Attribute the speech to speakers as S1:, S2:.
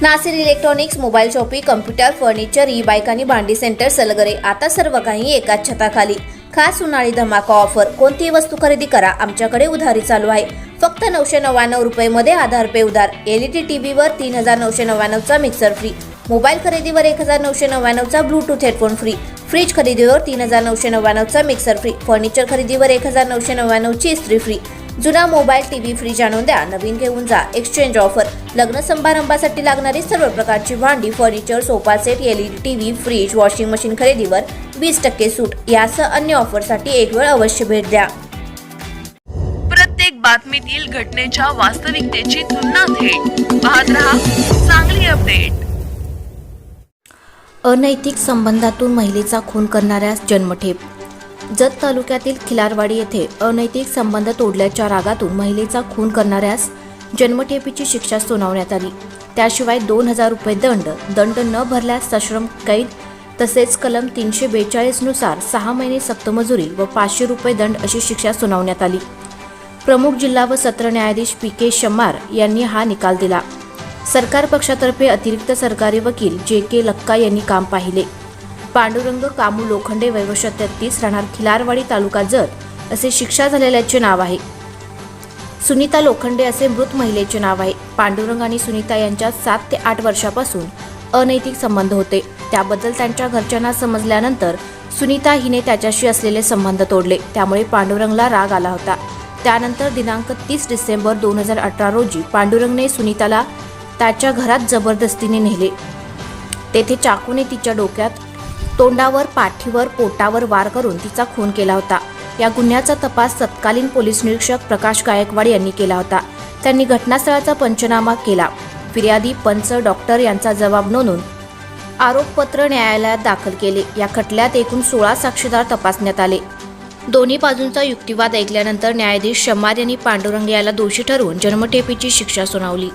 S1: Nasir electronics, mobile shoppe, computer, furniture, E bike आणि भांडी centre Salgare. आता सर्व काही एकाच छताखाली. खास उन्हाळी धमाका ऑफर. कोणतीही वस्तू खरेदी करा, आमच्याकडे उधारी चालू आहे. फक्त 999 रुपये आधार पे उधार. एलईडी टीव्हीवर 3999 चा मिक्सर फ्री. मोबाईल खरेदीवर 1999 चा ब्लूटूथ हेडफोन फ्री. फ्रीज खरेदीवर 3999 चा मिक्सर फ्री. फर्निचर खरेदीवर 1999 ची इस्त्री फ्री. जुना मोबाईल, टीव्ही, फ्रीज आणून द्या, नवीन घेऊन जा. Exchange offer. लग्न समारंभासाठी लागणारी सर्व प्रकारची भांडी, furniture, sofa set, LED TV, fridge, washing machine खरेदीवर 20% सूट. यासह अन्य ऑफरसाठी एक वेळ अवश्य भेट द्या.
S2: प्रत्येक बातमीतील घटनेच्या वास्तविकतेची तुलना थेट पाहत रहा चांगली अपडेट.
S1: अनैतिक संबंधातून महिलेचा खून करणाऱ्यास जन्मठेप. जत तालुक्यातील खिलारवाडी येथे अनैतिक संबंध तोडल्याच्या रागातून महिलेचा खून करणाऱ्यास जन्मठेपेची शिक्षा सुनावण्यात आली. त्याशिवाय 2000 रुपये दंड न भरल्यास सश्रम कैद तसेच कलम 342 नुसार 6 महिने सक्तमजुरी व 500 रुपये दंड अशी शिक्षा सुनावण्यात आली. प्रमुख जिल्हा व सत्र न्यायाधीश PK शम्मार यांनी हा निकाल दिला. सरकार पक्षातर्फे अतिरिक्त सरकारी वकील JK लक्का यांनी काम पाहिले. पांडुरंग कामू लोखंडे, वय 33, राहणार खिलारवाडी, तालुका जत असे शिक्षा झालेल्याचे नाव आहे. सुनीता लोखंडे असे मृत महिलेचे नाव आहे. पांडुरंग आणि सुनीता यांच्यात 7 ते 8 वर्षापासून अनैतिक संबंध होते. त्याबद्दल त्यांच्या घरच्यांना समजल्यानंतर सुनीता हिने त्याच्याशी असलेले संबंध तोडले. त्यामुळे पांडुरंगला राग आला होता. त्यानंतर दिनांक 30 डिसेंबर 2018 रोजी पांडुरंगने सुनीताला त्याच्या घरात जबरदस्तीने नेले. तेथे चाकूने तिच्या डोक्यात, तोंडावर, पाठीवर, पोटावर वार करून तिचा खून केला होता. या गुन्ह्याचा तपास तत्कालीन पोलीस निरीक्षक प्रकाश गायकवाड यांनी केला होता. त्यांनी घटनास्थळाचा पंचनामा केला. फिर्यादी, पंच, डॉक्टर यांचा जबाब नोंदवून आरोपपत्र न्यायालयात दाखल केले. या खटल्यात एकूण 16 साक्षीदार तपासण्यात आले. दोन्ही बाजूंचा युक्तिवाद ऐकल्यानंतर न्यायाधीश शम्मार यांनी पांडुरंग याला दोषी ठरवून जन्मठेपेची शिक्षा सुनावली.